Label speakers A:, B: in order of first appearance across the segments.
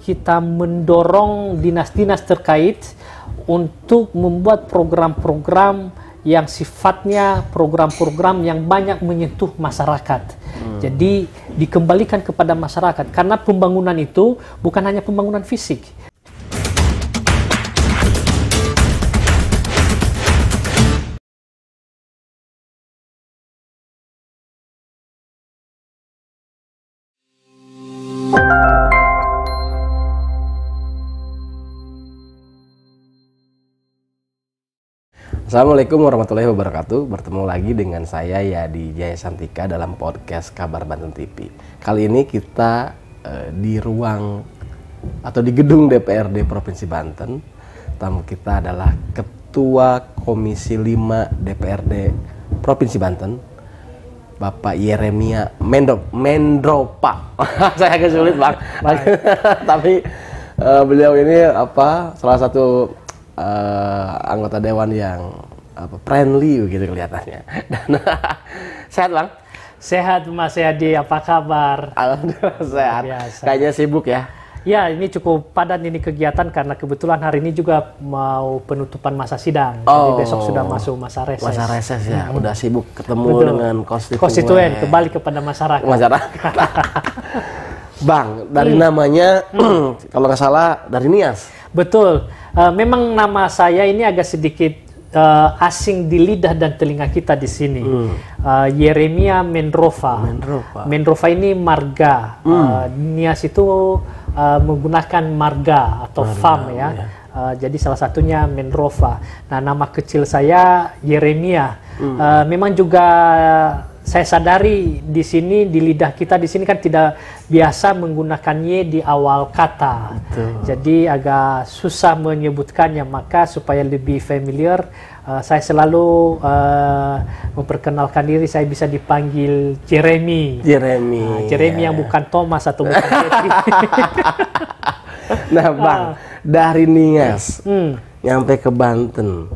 A: kita mendorong dinas-dinas terkait untuk membuat program-program yang sifatnya program-program yang banyak menyentuh masyarakat. Jadi dikembalikan kepada masyarakat, karena pembangunan itu bukan hanya pembangunan fisik.
B: Assalamualaikum warahmatullahi wabarakatuh. Bertemu lagi dengan saya Yadi Jaya Santika dalam podcast Kabar Banten TV. Kali ini kita di ruang atau di gedung DPRD Provinsi Banten. Tamu kita adalah Ketua Komisi 5 DPRD Provinsi Banten, Bapak Yeremia Mendropa. Saya agak sulit Bang. Tapi beliau ini salah satu anggota dewan yang friendly gitu kelihatannya. Dan sehat Bang?
A: Sehat Mas Yadi, apa kabar?
B: Alhamdulillah sehat. Kayaknya sibuk ya?
A: Ya, ini cukup padat ini kegiatan karena kebetulan hari ini juga mau penutupan masa sidang. Jadi besok sudah masuk masa reses. Masa
B: reses ya, udah sibuk ketemu dengan
A: konstituen, kembali kepada masyarakat.
B: Bang, dari namanya kalau nggak salah dari Nias.
A: Betul. Memang nama saya ini agak sedikit asing di lidah dan telinga kita di sini. Yeremia Mendropa. Mendropa ini marga. Nias itu menggunakan marga atau farm ya. Jadi salah satunya Mendropa. Nah, nama kecil saya Yeremia. Memang juga saya sadari di sini, di lidah kita di sini kan tidak biasa menggunakannya di awal kata. Betul. Jadi agak susah menyebutkannya, maka supaya lebih familiar, saya selalu memperkenalkan diri, saya bisa dipanggil Jeremy. Jeremy yang bukan Thomas atau bukan Yeti.
B: Nah Bang, dari Nias nyampe ke Banten.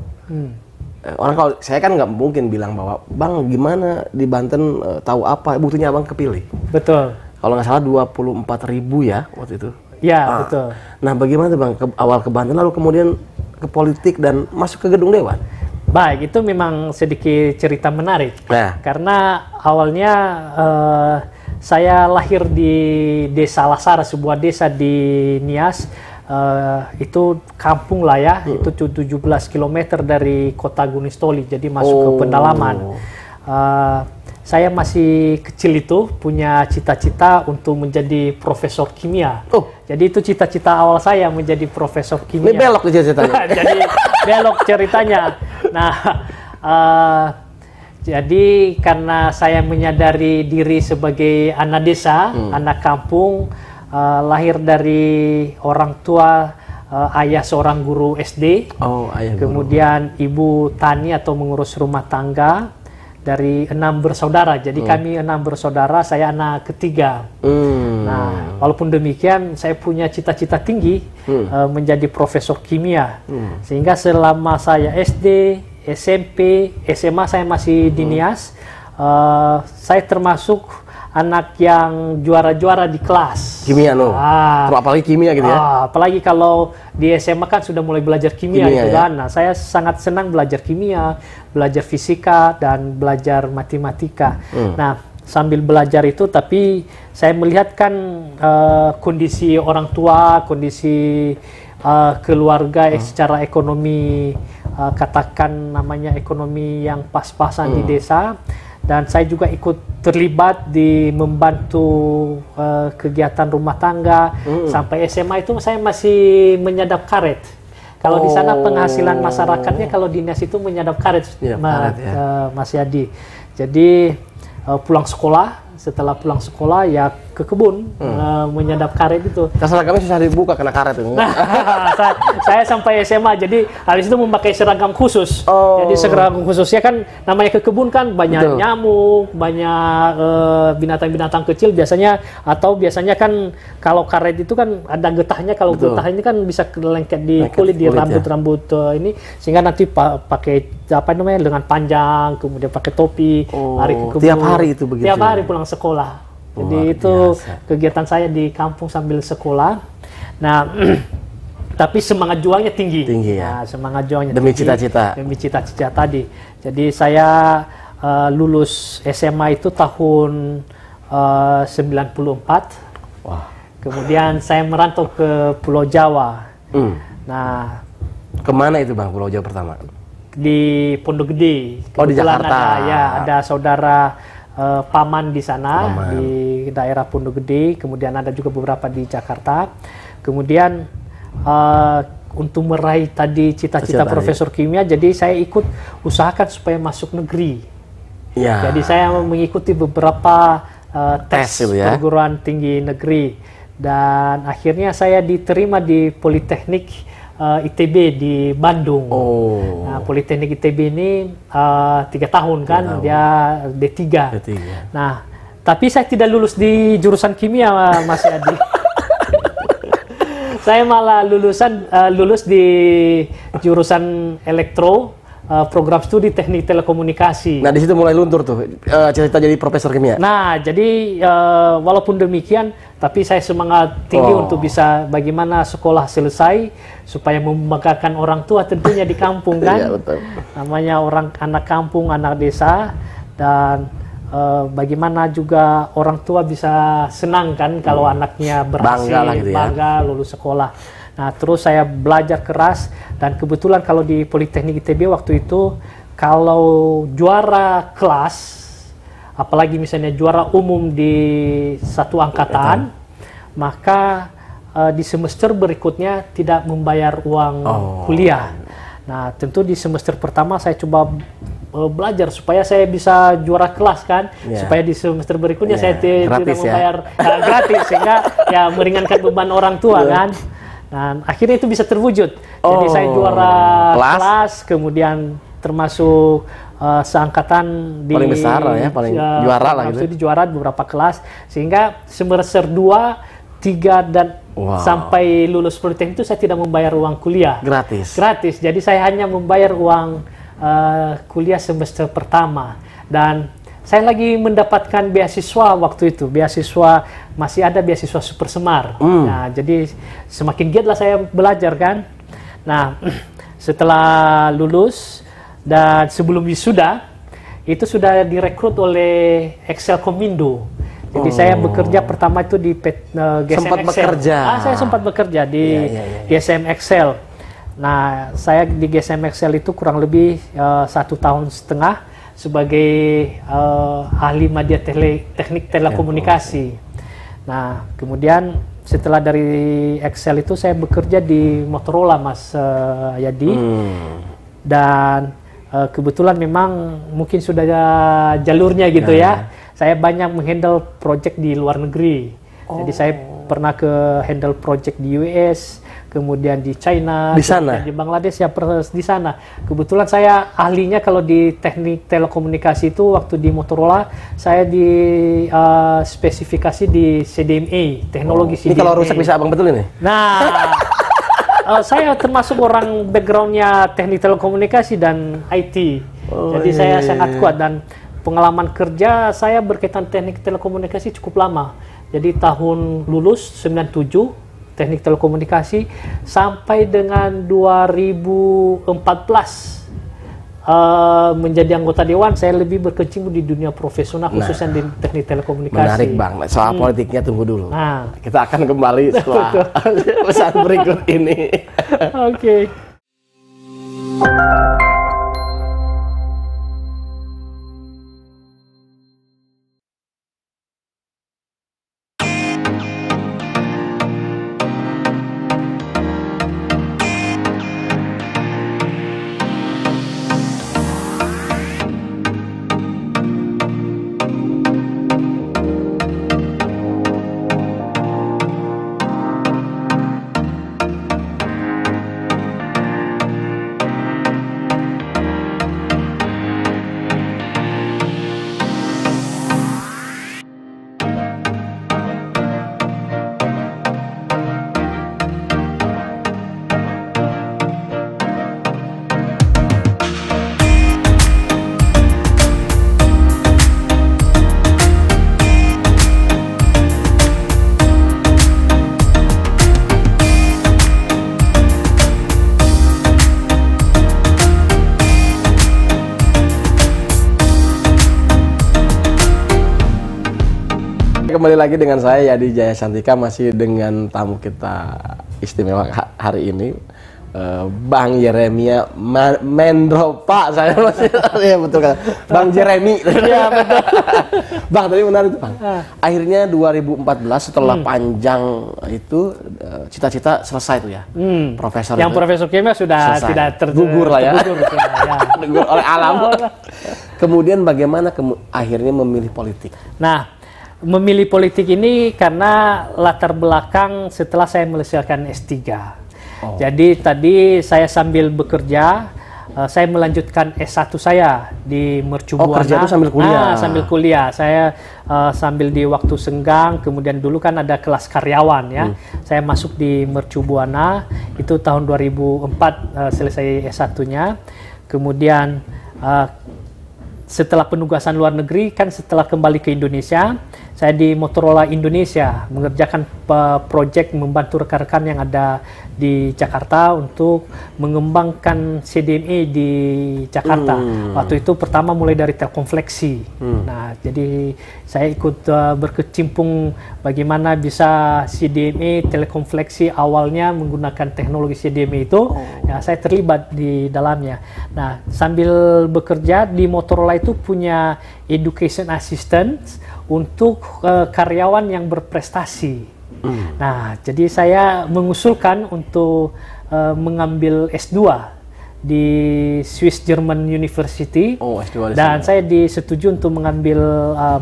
B: Orang kalau saya kan nggak mungkin bilang bahwa Bang gimana di Banten tahu apa, buktinya Abang kepilih.
A: Betul.
B: Kalau nggak salah 24.000 ya waktu itu.
A: Ya betul.
B: Nah bagaimana tuh Bang awal ke Banten lalu kemudian ke politik dan masuk ke gedung dewan?
A: Baik, itu memang sedikit cerita menarik. Karena awalnya saya lahir di Desa Lasara, sebuah desa di Nias. Itu kampung lah ya, itu 17 km dari kota Gunung Stoli, jadi masuk ke pedalaman. Saya masih kecil itu punya cita-cita untuk menjadi profesor kimia. Jadi itu cita-cita awal saya menjadi profesor kimia.
B: Ini belok ceritanya.
A: Jadi belok ceritanya. Nah, jadi karena saya menyadari diri sebagai anak desa, anak kampung, lahir dari orang tua, ayah seorang guru SD, kemudian ibu tani atau mengurus rumah tangga, dari 6 bersaudara. Jadi kami 6 bersaudara, saya anak ketiga. Nah, walaupun demikian saya punya cita-cita tinggi menjadi profesor kimia. Sehingga selama saya SD, SMP, SMA saya masih di Nias, saya termasuk anak yang juara-juara di kelas.
B: Kimia apalagi kimia gitu ya?
A: Apalagi kalau di SMA kan sudah mulai belajar kimia gitu kan. Nah, saya sangat senang belajar kimia, belajar fisika, dan belajar matematika. Nah, sambil belajar itu tapi saya melihat kan kondisi orang tua, kondisi keluarga secara ekonomi, katakan namanya ekonomi yang pas-pasan di desa. Dan saya juga ikut terlibat di membantu kegiatan rumah tangga. Sampai SMA itu saya masih menyadap karet. Kalau di sana penghasilan masyarakatnya, kalau di Nias itu menyadap karet, Mas Yadi. Jadi pulang sekolah, setelah pulang sekolah ya ke kebun menyadap karet itu.
B: Seragamnya susah dibuka kena karet itu.
A: Nah, saya sampai SMA, jadi habis itu memakai seragam khusus. Jadi seragam khususnya kan namanya ke kebun kan banyak nyamuk, banyak binatang-binatang kecil biasanya, atau biasanya kan kalau karet itu kan ada getahnya, kalau getah ini kan bisa lengket di kulit, di rambut-rambut ini, sehingga nanti pakai apa namanya lengan panjang, kemudian pakai topi, lari ke kebun.
B: Tiap hari itu begitu.
A: Tiap hari pulang sekolah. Jadi itu kegiatan saya di kampung sambil sekolah. Nah, tapi semangat juangnya tinggi.
B: Tinggi ya.
A: Nah, semangat juangnya
B: demi
A: tinggi.
B: cita-cita.
A: Demi cita-cita tadi. Jadi saya lulus SMA itu tahun 94.
B: Wah.
A: Kemudian saya merantau ke Pulau Jawa. Nah,
B: kemana itu Bang Pulau Jawa pertama?
A: Di Pondok Gede.
B: Oh, di Jakarta.
A: Ada saudara paman di sana, di daerah Pondok Gede. Kemudian ada juga beberapa di Jakarta. Kemudian untuk meraih tadi cita-cita profesor kimia, jadi saya ikut usahakan supaya masuk negeri. Ya. Jadi saya mengikuti beberapa tes perguruan tinggi negeri, dan akhirnya saya diterima di Politeknik ITB di Bandung. Nah, Politeknik ITB ini 3 tahun kan, dia D3. Nah, tapi saya tidak lulus di jurusan kimia, Mas Adi. Saya malah lulus di jurusan elektro, program studi teknik telekomunikasi.
B: Nah, di situ mulai luntur tuh cita-cita jadi profesor kimia.
A: Nah, jadi walaupun demikian, tapi saya semangat tinggi untuk bisa bagaimana sekolah selesai supaya membanggakan orang tua tentunya di kampung kan.
B: Iya, betul.
A: Namanya anak kampung, anak desa, dan bagaimana juga orang tua bisa senang kan kalau anaknya berhasil, bangga lulus sekolah. Nah, terus saya belajar keras, dan kebetulan kalau di Politeknik ITB waktu itu, kalau juara kelas, apalagi misalnya juara umum di satu angkatan, maka di semester berikutnya tidak membayar uang kuliah. Nah, tentu di semester pertama saya coba belajar supaya saya bisa juara kelas kan, supaya di semester berikutnya saya tidak membayar gratis, sehingga ya meringankan beban orang tua kan. Dan akhirnya itu bisa terwujud. Jadi saya juara kelas, kemudian termasuk seangkatan di
B: paling besar lah ya, paling juara lah gitu.
A: Juara beberapa kelas, sehingga semester 2, 3 dan sampai lulus Politeknik itu saya tidak membayar uang kuliah.
B: Gratis.
A: Jadi saya hanya membayar uang kuliah semester pertama, dan saya lagi mendapatkan beasiswa waktu itu. Beasiswa, masih ada beasiswa Super Semar. Nah, jadi semakin giatlah saya belajar kan. Nah, setelah lulus dan sebelum wisuda, itu sudah direkrut oleh Excelkomindo. Jadi saya bekerja pertama itu di GSM
B: sempat
A: Excel.
B: Bekerja.
A: Saya sempat bekerja di GSM Excel. Nah, saya di GSM Excel itu kurang lebih 1,5 tahun sebagai ahli media teknik telekomunikasi. Nah, kemudian setelah dari Excel itu saya bekerja di Motorola, Mas Yadi. Dan kebetulan memang mungkin sudah ada jalurnya gitu ya. Saya banyak menghandle project di luar negeri. Jadi saya pernah ke handle project di US, kemudian di China,
B: di sana,
A: di Bangladesh ya, di sana. Kebetulan saya ahlinya kalau di teknik telekomunikasi itu waktu di Motorola saya di spesifikasi di CDMA, teknologi CDMA.
B: Ini kalau rusak bisa abang betul ini?
A: Nah, saya termasuk orang backgroundnya teknik telekomunikasi dan IT. Jadi saya sangat kuat, dan pengalaman kerja saya berkaitan teknik telekomunikasi cukup lama. Jadi tahun lulus 97 teknik telekomunikasi sampai dengan 2014 menjadi anggota dewan, saya lebih berkecimpung di dunia profesional, khususnya di teknik telekomunikasi.
B: Menarik Bang, soal politiknya tunggu dulu. Kita akan kembali setelah pesan berikut ini.
A: Oke.
B: kembali lagi dengan saya Yadi Jaya Santika, masih dengan tamu kita istimewa hari ini, Bang Yeremia Mendropa. Saya masih ya betul kan, Bang Jeremy. Ya betul. Bang, tadi benar itu Bang. Akhirnya 2014 setelah panjang itu cita-cita selesai tuh ya. Profesor.
A: Yang Profesor kimia sudah selesai. Tidak
B: gugur lah ya. Gugur oleh alam. Kemudian bagaimana akhirnya memilih politik?
A: Nah, memilih politik ini karena latar belakang setelah saya menyelesaikan S3. Jadi tadi saya sambil bekerja, saya melanjutkan S1 saya di Mercu Buana.
B: Kerja itu sambil kuliah?
A: Sambil kuliah. Saya sambil di waktu senggang, kemudian dulu kan ada kelas karyawan ya. Saya masuk di Mercu Buana, itu tahun 2004 selesai S1-nya. Kemudian setelah penugasan luar negeri, kan setelah kembali ke Indonesia, saya di Motorola Indonesia mengerjakan proyek membantu rekan-rekan yang ada di Jakarta untuk mengembangkan CDMA di Jakarta. Waktu itu pertama mulai dari telekonfleksi. Nah, jadi saya ikut berkecimpung bagaimana bisa CDMA telekonfleksi awalnya menggunakan teknologi CDMA itu. Ya, saya terlibat di dalamnya. Nah, sambil bekerja di Motorola itu punya education assistant untuk karyawan yang berprestasi. Nah, jadi saya mengusulkan untuk mengambil S2 di Swiss German University.
B: S2
A: dan saya disetujui untuk mengambil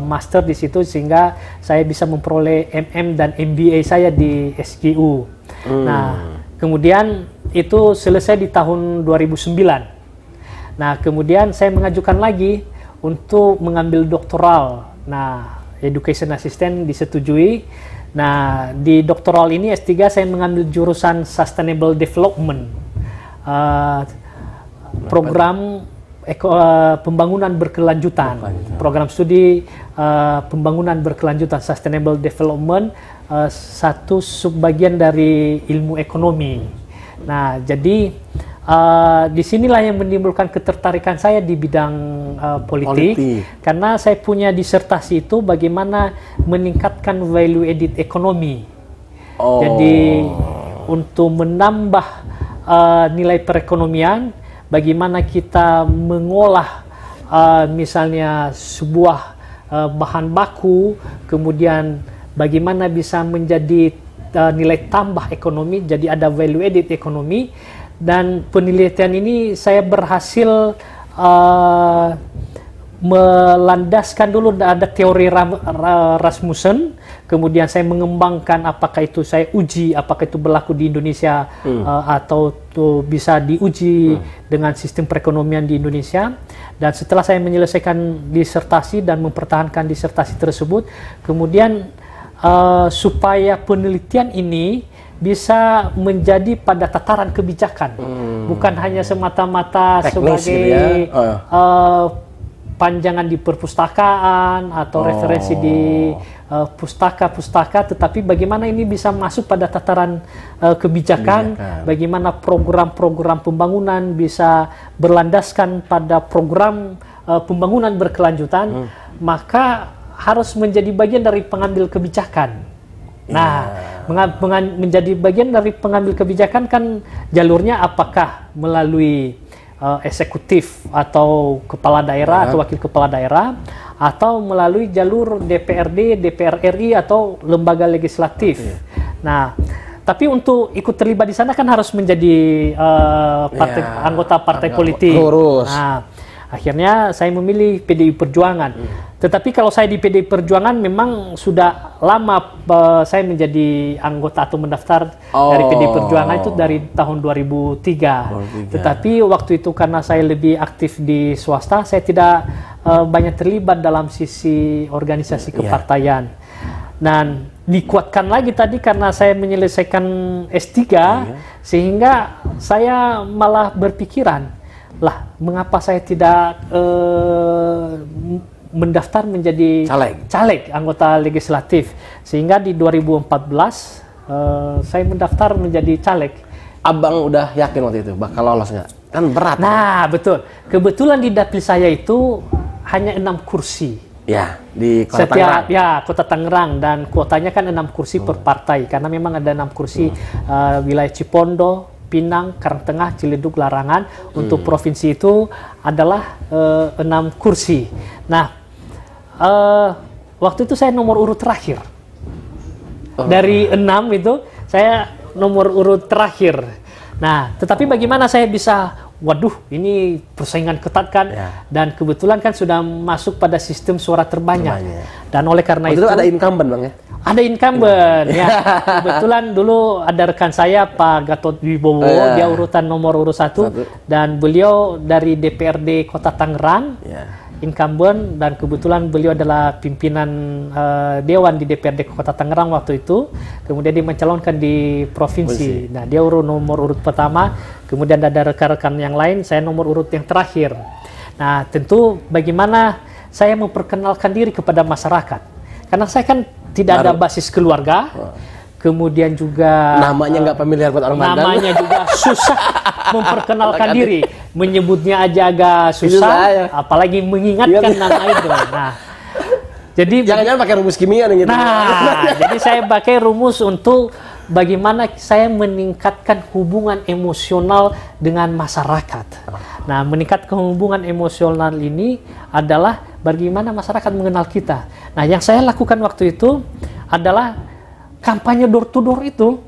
A: master di situ, sehingga saya bisa memperoleh MM dan MBA saya di SGU. Nah, kemudian itu selesai di tahun 2009. Nah, kemudian saya mengajukan lagi untuk mengambil doktoral. Nah, education assistant disetujui. Nah, di doktoral ini S3 saya mengambil jurusan Sustainable Development, program pembangunan berkelanjutan, program studi pembangunan berkelanjutan Sustainable Development, satu subbagian dari ilmu ekonomi. Nah, jadi disinilah yang menimbulkan ketertarikan saya di bidang politik, karena saya punya disertasi itu bagaimana meningkatkan value added ekonomi. Jadi untuk menambah nilai perekonomian, bagaimana kita mengolah misalnya sebuah bahan baku, kemudian bagaimana bisa menjadi nilai tambah ekonomi, jadi ada value added ekonomi. Dan penelitian ini saya berhasil melandaskan dulu ada teori Rasmussen, kemudian saya mengembangkan apakah itu saya uji, apakah itu berlaku di Indonesia atau bisa diuji dengan sistem perekonomian di Indonesia. Dan setelah saya menyelesaikan disertasi dan mempertahankan disertasi tersebut, kemudian supaya penelitian ini bisa menjadi pada tataran kebijakan, bukan hanya semata-mata sebagai gitu ya? Panjangan di perpustakaan atau referensi di pustaka-pustaka, tetapi bagaimana ini bisa masuk pada tataran kebijakan, bagaimana program-program pembangunan bisa berlandaskan pada program pembangunan berkelanjutan, maka harus menjadi bagian dari pengambil kebijakan. Nah, menjadi bagian dari pengambil kebijakan kan jalurnya apakah melalui eksekutif atau kepala daerah atau wakil kepala daerah, atau melalui jalur DPRD, DPR RI atau lembaga legislatif. Nah, tapi untuk ikut terlibat di sana kan harus menjadi anggota partai politik. Nah, akhirnya saya memilih PDI Perjuangan. Tetapi kalau saya di PDI Perjuangan memang sudah lama saya menjadi anggota atau mendaftar dari PDI Perjuangan itu dari tahun 2003. Tetapi waktu itu karena saya lebih aktif di swasta, saya tidak banyak terlibat dalam sisi organisasi kepartaian. Dan dikuatkan lagi tadi karena saya menyelesaikan S3, sehingga saya malah berpikiran, lah mengapa saya tidak mendaftar menjadi caleg anggota legislatif, sehingga di 2014 saya mendaftar menjadi caleg.
B: Abang udah yakin waktu itu bakal lolos nggak? Kan berat.
A: Nah, betul. Kebetulan di dapil saya itu hanya 6 kursi.
B: Ya, di Kota Tangerang.
A: Ya, Kota Tangerang, dan kuotanya kan 6 kursi per partai karena memang ada 6 kursi wilayah Cipondo, Pinang, Karangtengah, Ciledug, Larangan. Untuk provinsi itu adalah 6 kursi. Nah, waktu itu saya nomor urut terakhir. Dari 6 itu saya nomor urut terakhir. Nah, tetapi bagaimana saya bisa, waduh, ini persaingan ketat kan, dan kebetulan kan sudah masuk pada sistem suara terbanyak. Dan oleh karena itu
B: ada incumbent Bang ya?
A: Ada incumbent, ya. Kebetulan dulu ada rekan saya Pak Gatot Wibowo, dia urutan nomor urut 1, dan beliau dari DPRD Kota Tangerang, incumbent, dan kebetulan beliau adalah pimpinan Dewan di DPRD Kota Tangerang waktu itu. Kemudian dia mencalonkan di provinsi. Nah, dia nomor urut pertama, kemudian ada rekan-rekan yang lain, saya nomor urut yang terakhir. Nah, tentu bagaimana saya memperkenalkan diri kepada masyarakat. Karena saya kan tidak ada basis keluarga. Kemudian juga
B: namanya nggak familiar buat orang Banten.
A: Namanya juga susah memperkenalkan diri, menyebutnya aja agak susah, apalagi mengingatkan nama itu. Nah, jadi
B: jangan-jangan pakai rumus kimia nih gitu.
A: Nah, jadi saya pakai rumus untuk bagaimana saya meningkatkan hubungan emosional dengan masyarakat. Nah, meningkatkan hubungan emosional ini adalah bagaimana masyarakat mengenal kita. Nah, yang saya lakukan waktu itu adalah kampanye door to door itu.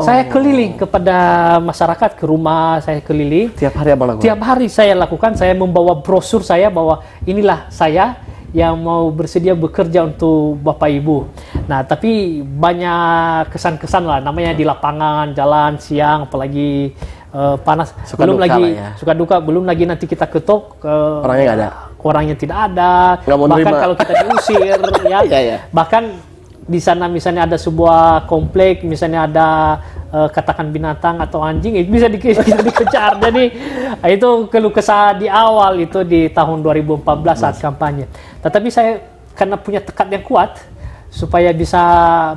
A: Saya keliling kepada masyarakat, ke rumah saya keliling.
B: Tiap hari apa lakukan?
A: Tiap hari saya lakukan, saya membawa brosur saya bahwa inilah saya yang mau bersedia bekerja untuk Bapak Ibu. Nah, tapi banyak kesan-kesan lah, namanya di lapangan, jalan siang, apalagi panas.
B: Suka
A: belum
B: duka
A: lagi
B: suka
A: duka, belum lagi nanti kita ketok
B: orangnya nggak ada.
A: Orangnya tidak ada. Bahkan kalau kita diusir, ya. Bahkan di sana misalnya ada sebuah komplek, misalnya ada katakan binatang atau anjing, bisa dikejar. Jadi itu keluh kesah di awal itu di tahun 2014 saat kampanye. Tetapi saya karena punya tekad yang kuat supaya bisa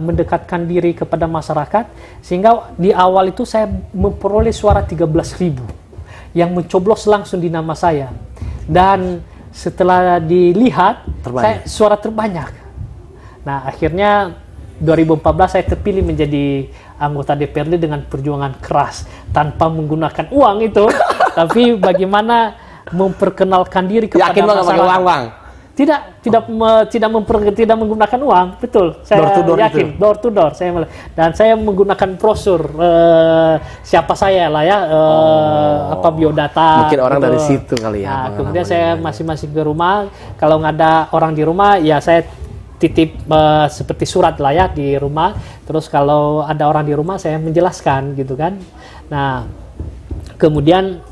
A: mendekatkan diri kepada masyarakat, sehingga di awal itu saya memperoleh suara 13.000 yang mencoblos langsung di nama saya. Dan setelah dilihat, saya suara terbanyak. Nah, akhirnya 2014 saya terpilih menjadi anggota DPRD dengan perjuangan keras tanpa menggunakan uang itu. Tapi bagaimana memperkenalkan diri kepada
B: masyarakat. Yakin Bang pakai uang, Bang?
A: Tidak menggunakan uang, betul. Saya
B: door to door
A: yakin itu. Door to door. Dan saya menggunakan brosur siapa saya lah ya, apa biodata.
B: Mungkin orang dari situ kali ya.
A: Nah, kemudian saya masing-masing ke rumah. Kalau nggak ada orang di rumah, ya saya titip seperti surat lah ya di rumah. Terus kalau ada orang di rumah saya menjelaskan gitu kan. Nah, kemudian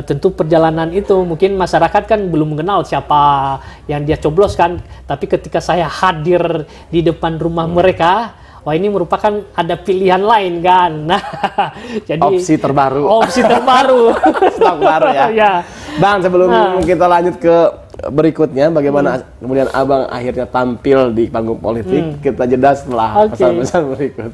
A: tentu perjalanan itu mungkin masyarakat kan belum mengenal siapa yang dia coblos kan. Tapi ketika saya hadir di depan rumah mereka, wah ini merupakan ada pilihan lain kan. Nah, jadi
B: opsi terbaru.
A: Stok baru
B: ya. Bang, sebelum kita lanjut ke berikutnya, bagaimana kemudian Abang akhirnya tampil di panggung politik, kita jeda setelah pesan-pesan berikut.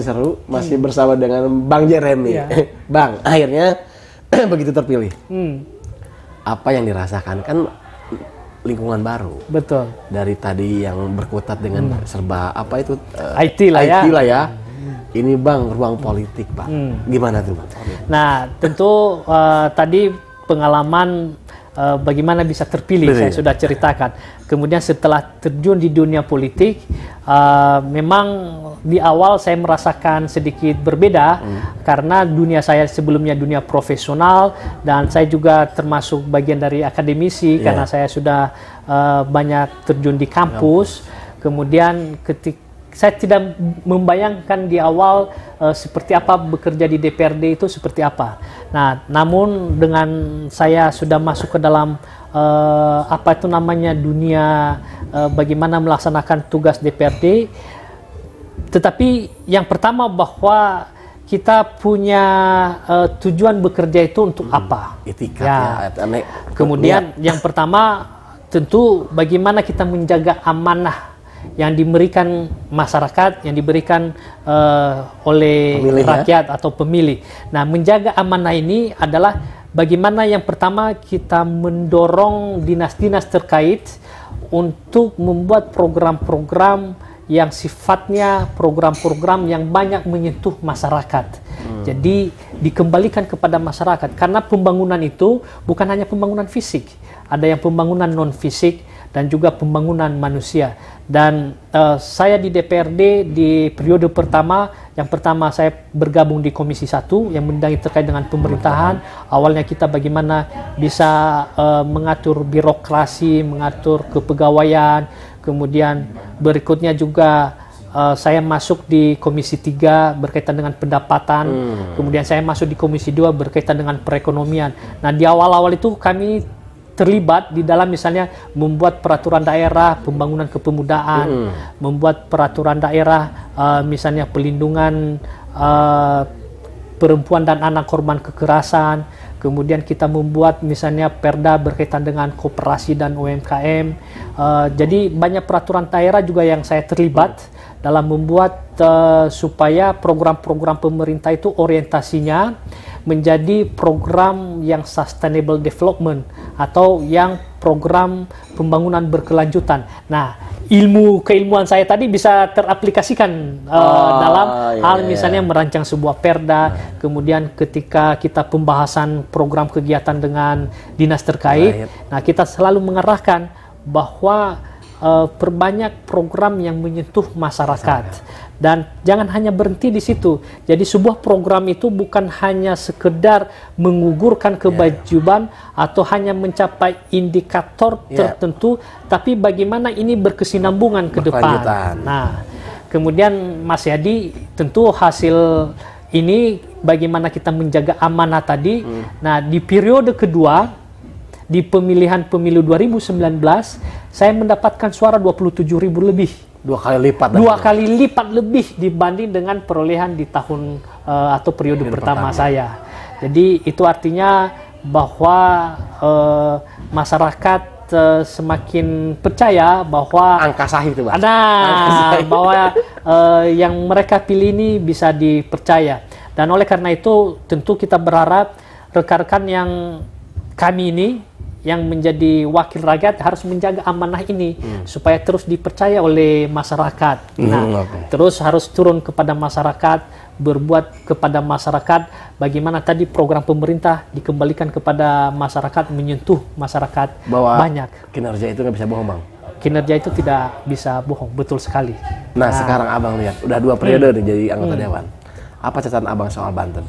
B: Seru, masih bersama dengan Bang Jeremy. Bang, akhirnya begitu terpilih. Apa yang dirasakan? Kan lingkungan baru.
A: Betul.
B: Dari tadi yang berkutat dengan serba apa itu
A: IT lah ya.
B: IT lah ya. Ini Bang, ruang politik Pak. Gimana tuh Bang?
A: Nah, tentu tadi pengalaman bagaimana bisa terpilih saya sudah ceritakan. Kemudian setelah terjun di dunia politik, memang di awal saya merasakan sedikit berbeda karena dunia saya sebelumnya dunia profesional dan saya juga termasuk bagian dari akademisi karena saya sudah banyak terjun di kampus. Kemudian saya tidak membayangkan di awal seperti apa bekerja di DPRD itu seperti apa. Nah, namun dengan saya sudah masuk ke dalam apa itu namanya dunia bagaimana melaksanakan tugas DPRD. Tetapi yang pertama bahwa kita punya tujuan bekerja itu untuk apa?
B: Etika.
A: Kemudian yang pertama tentu bagaimana kita menjaga amanah yang diberikan masyarakat, yang diberikan oleh pemilih, rakyat atau pemilih. Nah, menjaga amanah ini adalah bagaimana yang pertama kita mendorong dinas-dinas terkait untuk membuat program-program yang sifatnya program-program yang banyak menyentuh masyarakat. Jadi dikembalikan kepada masyarakat karena pembangunan itu bukan hanya pembangunan fisik, ada yang pembangunan non fisik dan juga pembangunan manusia. Dan saya di DPRD di periode pertama, yang pertama saya bergabung di Komisi 1 yang terkait dengan pemerintahan. Awalnya kita bagaimana bisa mengatur birokrasi, mengatur kepegawaian, kemudian berikutnya juga saya masuk di Komisi 3 berkaitan dengan pendapatan, kemudian saya masuk di Komisi 2 berkaitan dengan perekonomian. Nah, di awal-awal itu kami terlibat di dalam misalnya membuat peraturan daerah pembangunan kepemudaan, membuat peraturan daerah misalnya pelindungan perempuan dan anak korban kekerasan, kemudian kita membuat misalnya perda berkaitan dengan koperasi dan UMKM. Jadi banyak peraturan daerah juga yang saya terlibat dalam membuat supaya program-program pemerintah itu orientasinya menjadi program yang sustainable development atau yang program pembangunan berkelanjutan. Nah, keilmuan saya tadi bisa teraplikasikan dalam hal misalnya merancang sebuah perda, kemudian ketika kita pembahasan program kegiatan dengan dinas terkait, nah kita selalu mengarahkan bahwa perbanyak program yang menyentuh masyarakat. Dan jangan hanya berhenti di situ. Jadi sebuah program itu bukan hanya sekedar mengugurkan kewajiban atau hanya mencapai indikator tertentu, tapi bagaimana ini berkesinambungan ke depan. Nah, kemudian Mas Yadi, tentu hasil ini bagaimana kita menjaga amanah tadi. Nah, di periode kedua, di pemilihan pemilu 2019, saya mendapatkan suara 27.000 lebih.
B: Dua kali lipat lebih dibanding dengan perolehan di tahun atau periode pertama saya. Jadi itu artinya bahwa masyarakat semakin percaya bahwa angka sahih itu, Bang.
A: Bahwa yang mereka pilih ini bisa dipercaya. Dan oleh karena itu tentu kita berharap rekan-rekan yang kami ini yang menjadi wakil rakyat harus menjaga amanah ini supaya terus dipercaya oleh masyarakat. Terus harus turun kepada masyarakat, berbuat kepada masyarakat, bagaimana tadi program pemerintah dikembalikan kepada masyarakat, menyentuh masyarakat
B: bahwa
A: banyak.
B: Kinerja itu nggak bisa bohong, Bang.
A: Kinerja itu tidak bisa bohong, betul sekali.
B: Nah, sekarang Abang lihat, udah 2 periode nih jadi anggota Dewan. Apa catatan Abang soal Banten?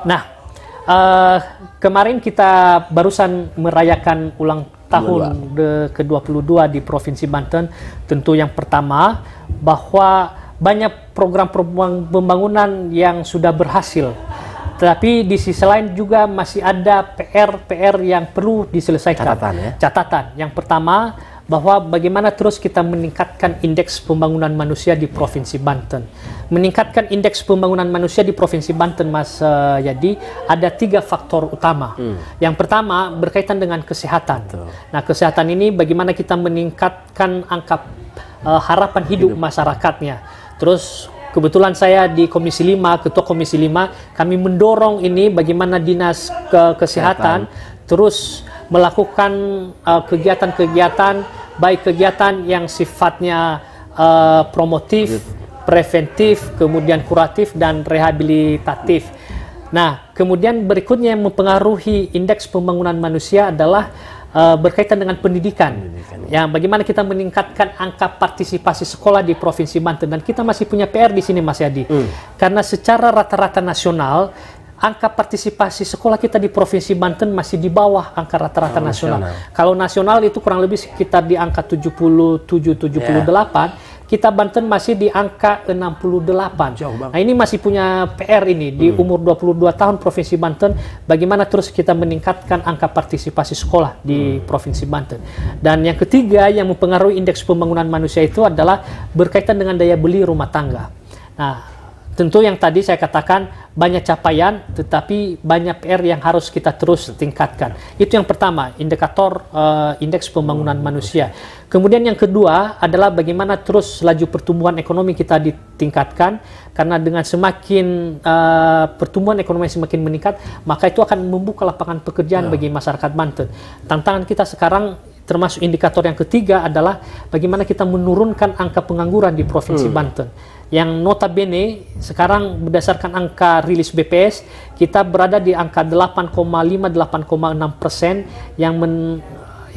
A: Nah, kemarin kita barusan merayakan ulang tahun ke-22 di Provinsi Banten. Tentu yang pertama bahwa banyak program pembangunan yang sudah berhasil. Tetapi di sisi lain juga masih ada PR yang perlu diselesaikan. Catatan. Yang pertama bahwa bagaimana terus kita meningkatkan indeks pembangunan manusia di Provinsi Banten. Meningkatkan indeks pembangunan manusia di Provinsi Banten, Mas Yadi, ada 3 faktor utama. Yang pertama berkaitan dengan kesehatan. Nah, kesehatan ini bagaimana kita meningkatkan angka harapan hidup masyarakatnya. Terus kebetulan saya di Komisi 5, Ketua Komisi 5, kami mendorong ini bagaimana Dinas Kesehatan terus melakukan kegiatan-kegiatan, baik kegiatan yang sifatnya promotif, preventif, kemudian kuratif dan rehabilitatif. Nah, kemudian berikutnya yang mempengaruhi indeks pembangunan manusia adalah berkaitan dengan pendidikan. Ya, bagaimana kita meningkatkan angka partisipasi sekolah di Provinsi Banten, dan kita masih punya PR di sini, Mas Yadi. Karena secara rata-rata nasional angka partisipasi sekolah kita di Provinsi Banten masih di bawah angka rata-rata nasional. Kalau nasional itu kurang lebih sekitar di angka 77-78. Kita Banten masih di angka 68. Nah, ini masih punya PR ini di umur 22 tahun Provinsi Banten, bagaimana terus kita meningkatkan angka partisipasi sekolah di Provinsi Banten. Dan yang ketiga yang mempengaruhi indeks pembangunan manusia itu adalah berkaitan dengan daya beli rumah tangga. Nah, tentu yang tadi saya katakan banyak capaian, tetapi banyak PR yang harus kita terus tingkatkan. Itu yang pertama, indikator indeks pembangunan manusia. Kemudian yang kedua adalah bagaimana terus laju pertumbuhan ekonomi kita ditingkatkan, karena dengan semakin pertumbuhan ekonomi semakin meningkat, maka itu akan membuka lapangan pekerjaan bagi masyarakat Banten. Tantangan kita sekarang termasuk indikator yang ketiga adalah bagaimana kita menurunkan angka pengangguran di Provinsi Banten. Yang notabene sekarang berdasarkan angka rilis BPS kita berada di angka 8,5-8,6%, yang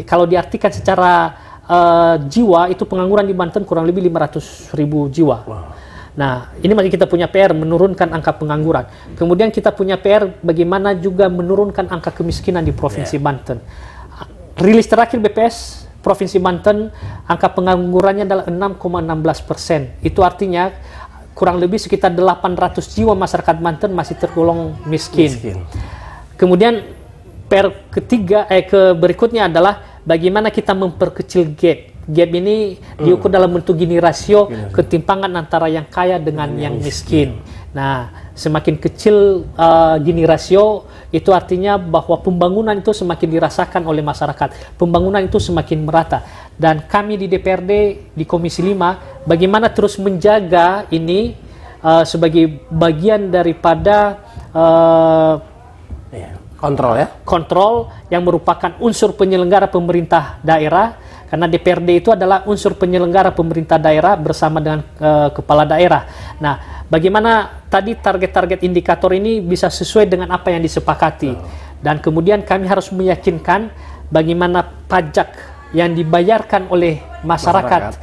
A: kalau diartikan secara jiwa itu pengangguran di Banten kurang lebih 500.000 jiwa. Nah, ini masih kita punya PR menurunkan angka pengangguran. Kemudian kita punya PR bagaimana juga menurunkan angka kemiskinan di Provinsi Banten. Rilis terakhir BPS Provinsi Banten, angka penganggurannya adalah 6,16%. Itu artinya kurang lebih sekitar 800 jiwa masyarakat Banten masih tergolong miskin. Kemudian berikutnya adalah bagaimana kita memperkecil gap. Gap ini diukur dalam bentuk gini rasio ketimpangan antara yang kaya dengan yang miskin. Nah, semakin kecil gini rasio, itu artinya bahwa pembangunan itu semakin dirasakan oleh masyarakat. Pembangunan itu semakin merata. Dan kami di DPRD, di Komisi 5, bagaimana terus menjaga ini sebagai bagian daripada kontrol yang merupakan unsur penyelenggara pemerintah daerah, karena DPRD itu adalah unsur penyelenggara pemerintah daerah bersama dengan kepala daerah. Nah, bagaimana tadi target-target indikator ini bisa sesuai dengan apa yang disepakati. Dan kemudian kami harus meyakinkan bagaimana pajak yang dibayarkan oleh masyarakat.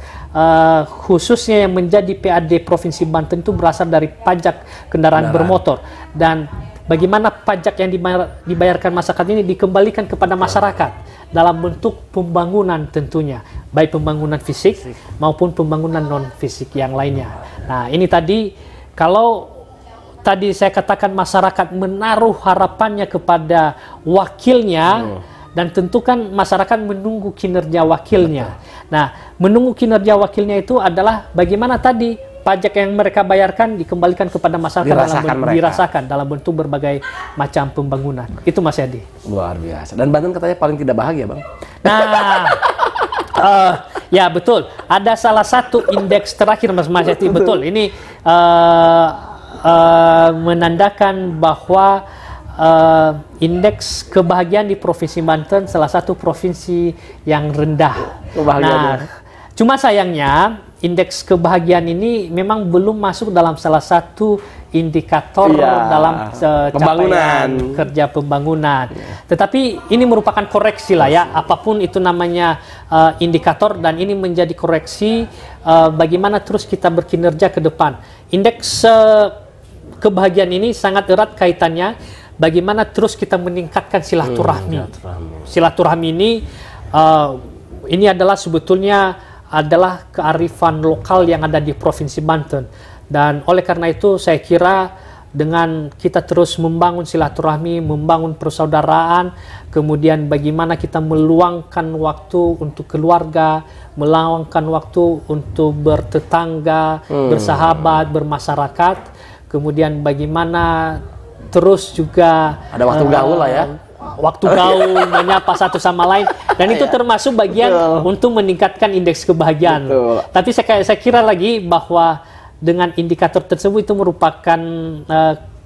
A: Khususnya yang menjadi PAD Provinsi Banten itu berasal dari pajak kendaraan bermotor. Dan bagaimana pajak yang dibayarkan masyarakat ini dikembalikan kepada masyarakat dalam bentuk pembangunan tentunya, baik pembangunan fisik maupun pembangunan non-fisik yang lainnya. Nah, ini tadi, kalau tadi saya katakan masyarakat menaruh harapannya kepada wakilnya, dan tentu kan masyarakat menunggu kinerja wakilnya. Nah, menunggu kinerja wakilnya itu adalah bagaimana tadi pajak yang mereka bayarkan dikembalikan kepada masyarakat, dirasakan dalam bentuk berbagai macam pembangunan. Itu Mas Yadi.
B: Luar biasa. Dan Banten katanya paling tidak bahagia, Bang.
A: Nah, ya betul. Ada salah satu indeks terakhir Mas Yadi. Betul. Ini menandakan bahwa indeks kebahagiaan di Provinsi Banten salah satu provinsi yang rendah. Nah, cuma sayangnya indeks kebahagiaan ini memang belum masuk dalam salah satu indikator dalam capaian kerja pembangunan. Tetapi ini merupakan koreksi lah ya, apapun itu namanya indikator, dan ini menjadi koreksi bagaimana terus kita berkinerja ke depan. Indeks kebahagiaan ini sangat erat kaitannya bagaimana terus kita meningkatkan silaturahmi. Silaturahmi ini adalah sebetulnya adalah kearifan lokal yang ada di Provinsi Banten. Dan oleh karena itu saya kira dengan kita terus membangun silaturahmi, membangun persaudaraan, kemudian bagaimana kita meluangkan waktu untuk keluarga, meluangkan waktu untuk bertetangga, bersahabat, bermasyarakat, kemudian bagaimana terus juga
B: ada waktu gaul lah ya,
A: waktu gaul, menyapa satu sama lain, dan itu termasuk bagian untuk meningkatkan indeks kebahagiaan. Tapi saya kira lagi bahwa dengan indikator tersebut itu merupakan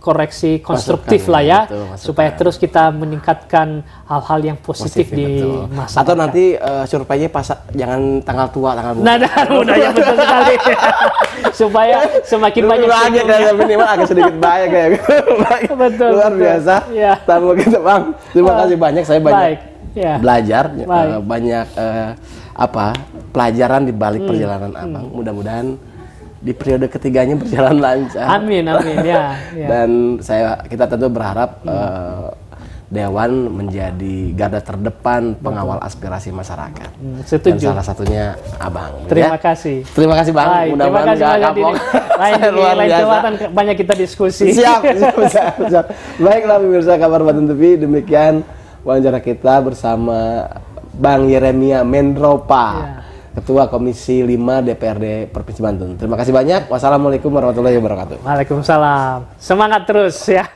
A: koreksi konstruktif lah ya,
B: betul,
A: supaya terus kita meningkatkan hal-hal yang positif di masyarakat.
B: Atau nanti surveinya pas jangan tanggal tua, tanggal muda.
A: Nah, udah ya betul sekali. Supaya semakin banyak
B: minimal agak sedikit banyak kayak gitu.
A: Betul,
B: luar biasa.
A: Ya.
B: Tamu kita Bang. Terima kasih banyak, saya banyak
A: ya.
B: belajar, banyak pelajaran di balik perjalanan Abang. Mudah-mudahan di periode ketiganya berjalan lancar.
A: Amin ya.
B: Dan kita tentu berharap Dewan menjadi garda terdepan pengawal aspirasi masyarakat.
A: Setuju.
B: Dan salah satunya Abang.
A: Terima kasih.
B: Terima kasih Bang. Mudah-mudahan nggak kapok.
A: Lain kesempatan banyak kita diskusi.
B: Siap. Baiklah pemirsa Kabar Banten TV, demikian wawancara kita bersama Bang Yeremia Mendropa, Ketua Komisi 5 DPRD Provinsi Banten. Terima kasih banyak. Wassalamualaikum warahmatullahi wabarakatuh.
A: Waalaikumsalam. Semangat terus ya.